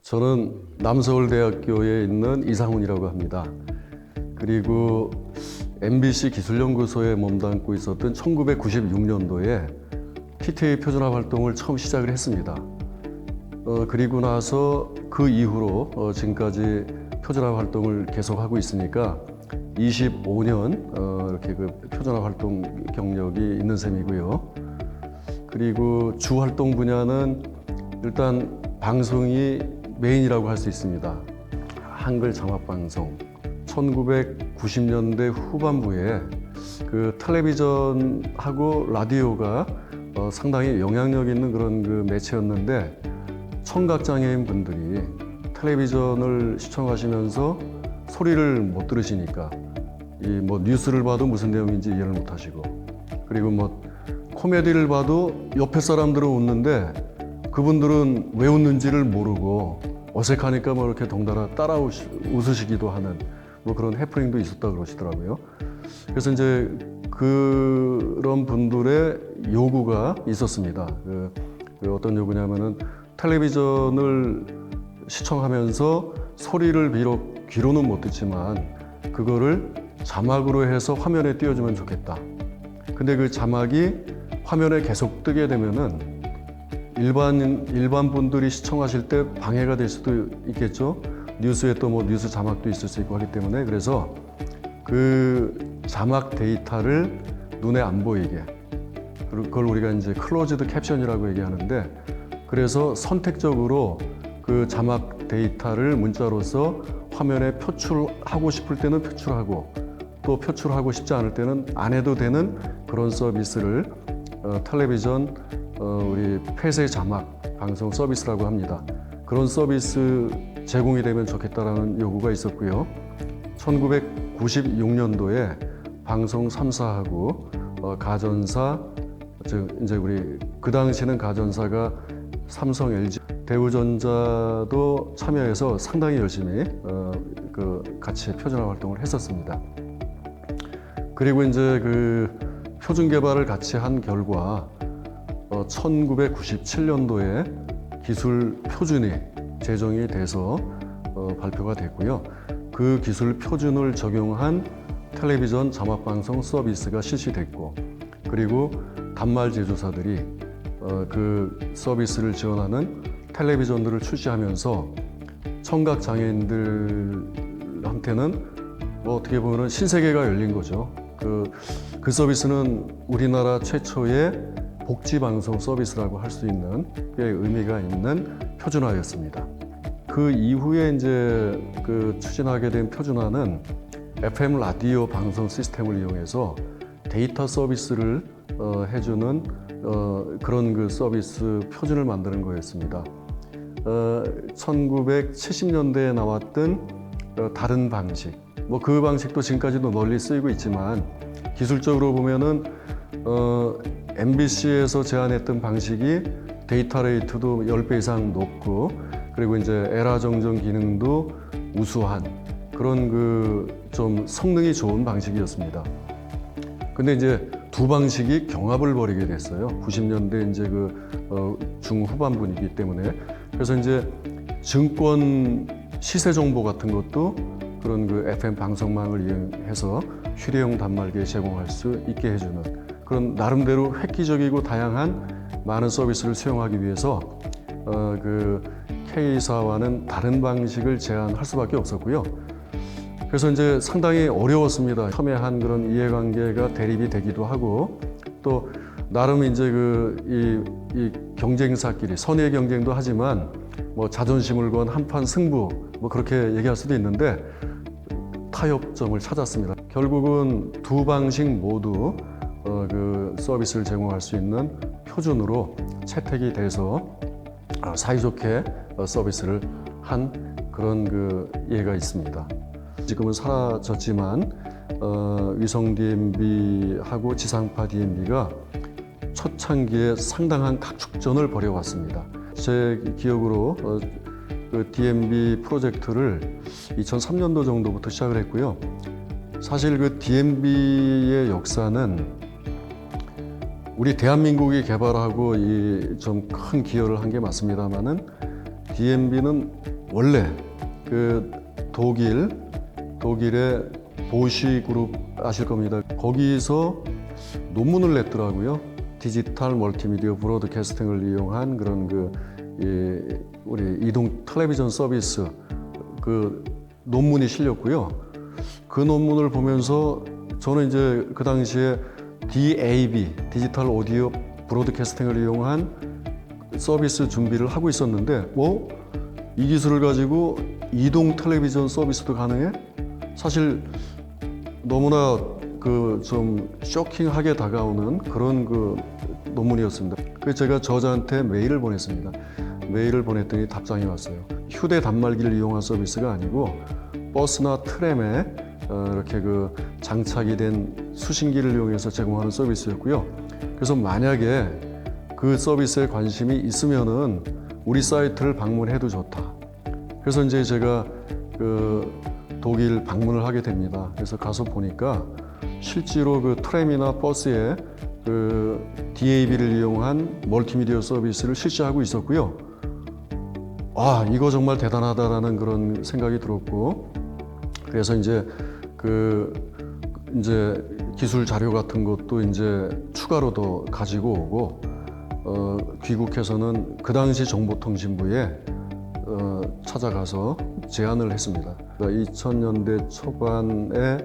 저는 남서울대학교에 있는 이상훈이라고 합니다. 그리고 MBC 기술연구소에 몸담고 있었던 1996년도에 PTA 표준화 활동을 처음 시작을 했습니다. 그리고 나서 그 이후로 지금까지 표준화 활동을 계속하고 있으니까 25년 이렇게 그 표준화 활동 경력이 있는 셈이고요. 그리고 주 활동 분야는 일단 방송이 메인이라고 할 수 있습니다. 한글 자막 방송. 1990년대 후반부에 그 텔레비전하고 라디오가 상당히 영향력 있는 그런 그 매체였는데, 청각장애인 분들이 텔레비전을 시청하시면서 소리를 못 들으시니까 이 뭐 뉴스를 봐도 무슨 내용인지 이해를 못 하시고, 그리고 뭐 코미디를 봐도 옆에 사람들은 웃는데 그분들은 왜 웃는지를 모르고 어색하니까 뭐 이렇게 덩달아 따라 웃으시기도 하는 뭐 그런 해프닝도 있었다 그러시더라고요. 그래서 이제 그런 분들의 요구가 있었습니다. 그 어떤 요구냐면은 텔레비전을 시청하면서 소리를 비록 귀로는 못 듣지만 그거를 자막으로 해서 화면에 띄워주면 좋겠다. 근데 그 자막이 화면에 계속 뜨게 되면은 일반 분들이 시청하실 때 방해가 될 수도 있겠죠. 뉴스에 또 뭐 뉴스 자막도 있을 수 있고 하기 때문에, 그래서 그 자막 데이터를 눈에 안 보이게, 그걸 우리가 이제 클로즈드 캡션이라고 얘기하는데, 그래서 선택적으로 그 자막 데이터를 문자로서 화면에 표출하고 싶을 때는 표출하고, 또 표출하고 싶지 않을 때는 안 해도 되는 그런 서비스를 텔레비전 우리 폐쇄 자막 방송 서비스라고 합니다. 그런 서비스 제공이 되면 좋겠다라는 요구가 있었고요. 1996년도에 방송 3사하고 가전사, 즉 이제 우리 그 당시에는 가전사가 삼성, LG, 대우전자도 참여해서 상당히 열심히 같이 표준화 활동을 했었습니다. 그리고 이제 그 표준 개발을 같이 한 결과 1997년도에 기술 표준이 제정이 돼서 발표가 됐고요. 그 기술 표준을 적용한 텔레비전 자막방송 서비스가 실시됐고, 그리고 단말 제조사들이 그 서비스를 지원하는 텔레비전들을 출시하면서 청각장애인들한테는 뭐 어떻게 보면 신세계가 열린 거죠. 그 서비스는 우리나라 최초의 복지방송 서비스라고 할 수 있는 꽤 의미가 있는 표준화였습니다. 그 이후에 이제 그 추진하게 된 표준화는 FM 라디오 방송 시스템을 이용해서 데이터 서비스를 해주는 그런 그 서비스 표준을 만드는 거였습니다. 1970년대에 나왔던 다른 방식, 뭐 그 방식도 지금까지도 널리 쓰이고 있지만, 기술적으로 보면은 MBC에서 제안했던 방식이 데이터 레이트도 10배 이상 높고, 그리고 이제 에러 정정 기능도 우수한 그런 그 좀 성능이 좋은 방식이었습니다. 근데 이제 두 방식이 경합을 벌이게 됐어요. 90년대 이제 그 중후반부이기 때문에. 그래서 이제 증권 시세 정보 같은 것도 그런 그 FM 방송망을 이용해서 휴대용 단말기에 제공할 수 있게 해주는 그런 나름대로 획기적이고 다양한 많은 서비스를 수용하기 위해서 그 K사와는 다른 방식을 제안할 수밖에 없었고요. 그래서 이제 상당히 어려웠습니다. 첨예한 그런 이해관계가 대립이 되기도 하고, 또 나름 이제 이 경쟁사끼리 선의 경쟁도 하지만 뭐 자존심을 건 한판 승부, 뭐 그렇게 얘기할 수도 있는데 타협점을 찾았습니다. 결국은 두 방식 모두 그 서비스를 제공할 수 있는 표준으로 채택이 돼서 사이좋게 서비스를 한 그런 그 예가 있습니다. 지금은 사라졌지만 위성 DMB하고 지상파 DMB가 초창기에 상당한 각축전을 벌여왔습니다. 제 기억으로 그 DMB 프로젝트를 2003년도 정도부터 시작을 했고요. 사실 그 DMB의 역사는 우리 대한민국이 개발하고 좀 큰 기여를 한 게 맞습니다만은 DMB는 원래 그 독일의 보시 그룹 아실 겁니다. 거기서 논문을 냈더라고요. 디지털 멀티미디어 브로드캐스팅을 이용한 그런 우리 이동 텔레비전 서비스 그 논문이 실렸고요. 그 논문을 보면서 저는 이제 그 당시에 DAB, 디지털 오디오 브로드캐스팅을 이용한 서비스 준비를 하고 있었는데 이 기술을 가지고 이동 텔레비전 서비스도 가능해? 사실 너무나 좀 쇼킹하게 다가오는 그런 논문이었습니다. 그래서 제가 저자한테 메일을 보냈습니다. 메일을 보냈더니 답장이 왔어요. 휴대 단말기를 이용한 서비스가 아니고 버스나 트램에 이렇게 장착이 된 수신기를 이용해서 제공하는 서비스였고요. 그래서 만약에 그 서비스에 관심이 있으면은 우리 사이트를 방문해도 좋다. 그래서 이제 제가 독일 방문을 하게 됩니다. 그래서 가서 보니까 실제로 트램이나 버스에 DAB를 이용한 멀티미디어 서비스를 실시하고 있었고요. 이거 정말 대단하다라는 그런 생각이 들었고, 그래서 이제 기술 자료 같은 것도 이제 추가로 더 가지고 오고, 귀국해서는 그 당시 정보통신부에 찾아가서 제안을 했습니다. 2000년대 초반에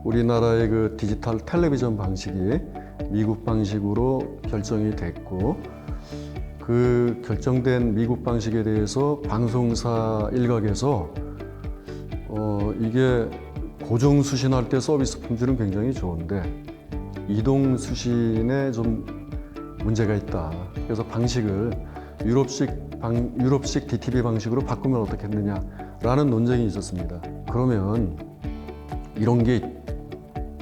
우리나라의 디지털 텔레비전 방식이 미국 방식으로 결정이 됐고, 그 결정된 미국 방식에 대해서 방송사 일각에서 이게 고정 수신할 때 서비스 품질은 굉장히 좋은데 이동 수신에 좀 문제가 있다. 그래서 방식을 유럽식 DTV 방식으로 바꾸면 어떻겠느냐라는 논쟁이 있었습니다. 그러면 이런 게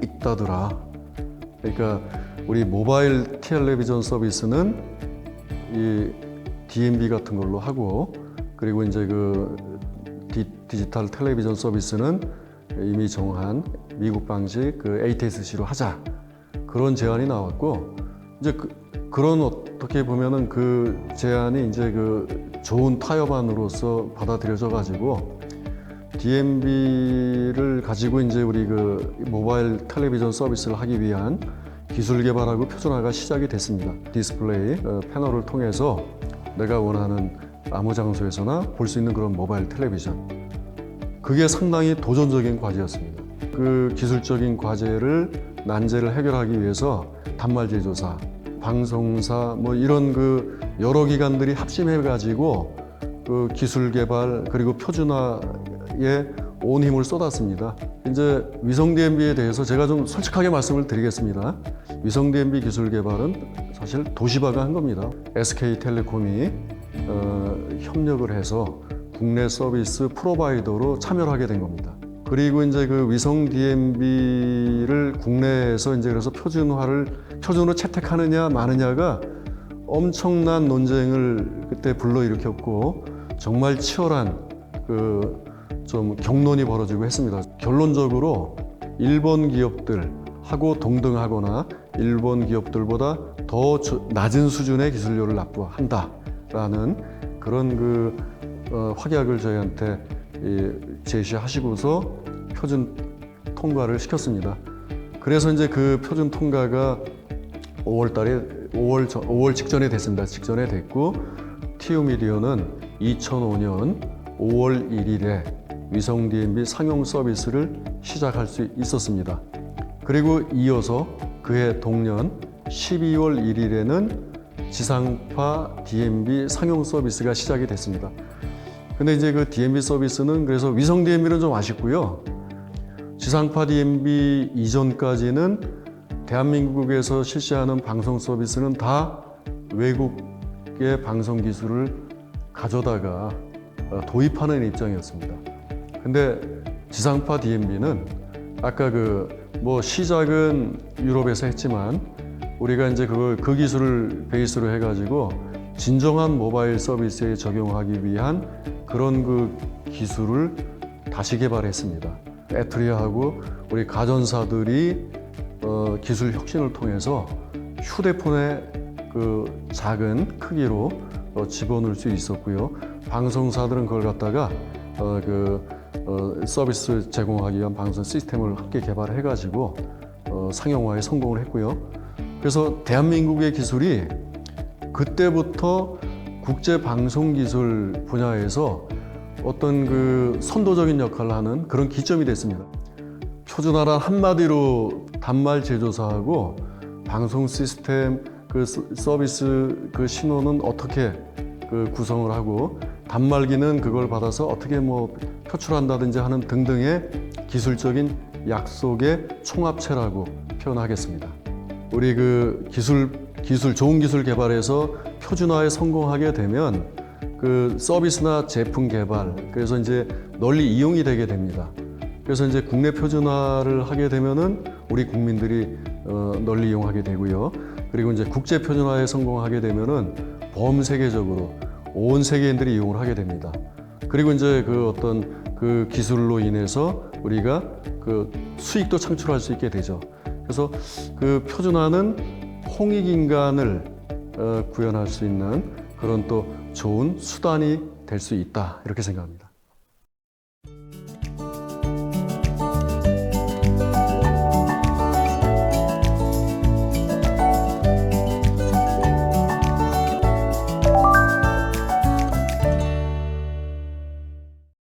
있다더라. 그러니까 우리 모바일 텔레비전 서비스는 이 DMB 같은 걸로 하고, 그리고 이제 디지털 텔레비전 서비스는 이미 정한 미국 방식 ATSC로 하자. 그런 제안이 나왔고, 이제 그런 어떻게 보면은 그 제안이 이제 좋은 타협안으로서 받아들여져 가지고 DMB를 가지고 이제 우리 모바일 텔레비전 서비스를 하기 위한 기술 개발하고 표준화가 시작이 됐습니다. 디스플레이 패널을 통해서 내가 원하는 아무 장소에서나 볼 수 있는 그런 모바일 텔레비전. 그게 상당히 도전적인 과제였습니다. 그 기술적인 난제를 해결하기 위해서 단말기 조사, 방송사 이런 여러 기관들이 합심해 가지고 기술 개발 그리고 표준화에 온 힘을 쏟았습니다. 이제 위성 DMB에 대해서 제가 좀 솔직하게 말씀을 드리겠습니다. 위성 DMB 기술 개발은 사실 도시바가 한 겁니다. SK텔레콤이 협력을 해서 국내 서비스 프로바이더로 참여를 하게 된 겁니다. 그리고 이제 위성 DMB를 국내에서 이제 그래서 표준으로 채택하느냐 마느냐가 엄청난 논쟁을 그때 불러일으켰고, 정말 치열한 좀 격론이 벌어지고 했습니다. 결론적으로 일본 기업들하고 동등하거나 일본 기업들보다 더 낮은 수준의 기술료를 납부한다라는 그런 확약을 저희한테 제시하시고서 표준 통과를 시켰습니다. 그래서 이제 그 표준 통과가 5월 직전에 됐습니다. 직전에 됐고, TU 미디어는 2005년 5월 1일에 위성 DMB 상용 서비스를 시작할 수 있었습니다. 그리고 이어서 그해 동년 12월 1일에는 지상파 DMB 상용 서비스가 시작이 됐습니다. 근데 이제 DMB 서비스는 그래서 위성 DMB는 좀 아쉽고요. 지상파 DMB 이전까지는 대한민국에서 실시하는 방송 서비스는 다 외국의 방송 기술을 가져다가 도입하는 입장이었습니다. 근데 지상파 DMB는 아까 시작은 유럽에서 했지만 우리가 이제 그 기술을 베이스로 해가지고 진정한 모바일 서비스에 적용하기 위한 그런 기술을 다시 개발했습니다. 에트리아하고 우리 가전사들이 기술 혁신을 통해서 휴대폰의 작은 크기로 집어넣을 수 있었고요. 방송사들은 그걸 갖다가 서비스 제공하기 위한 방송 시스템을 함께 개발해가지고 상용화에 성공을 했고요. 그래서 대한민국의 기술이 그때부터 국제 방송 기술 분야에서 어떤 그 선도적인 역할을 하는 그런 기점이 됐습니다. 표준화란 한마디로 단말 제조사하고 방송 시스템 그 서비스 그 신호는 어떻게 그 구성을 하고 단말기는 그걸 받아서 어떻게 뭐 표출한다든지 하는 등등의 기술적인 약속의 총합체라고 표현하겠습니다. 우리 그 좋은 기술 개발에서 표준화에 성공하게 되면 그 서비스나 제품 개발, 그래서 이제 널리 이용이 되게 됩니다. 그래서 이제 국내 표준화를 하게 되면은 우리 국민들이 널리 이용하게 되고요. 그리고 이제 국제 표준화에 성공하게 되면은 범세계적으로 온 세계인들이 이용을 하게 됩니다. 그리고 이제 그 어떤 그 기술로 인해서 우리가 그 수익도 창출할 수 있게 되죠. 그래서 그 표준화는 홍익인간을 구현할 수 있는 그런 또 좋은 수단이 될 수 있다, 이렇게 생각합니다.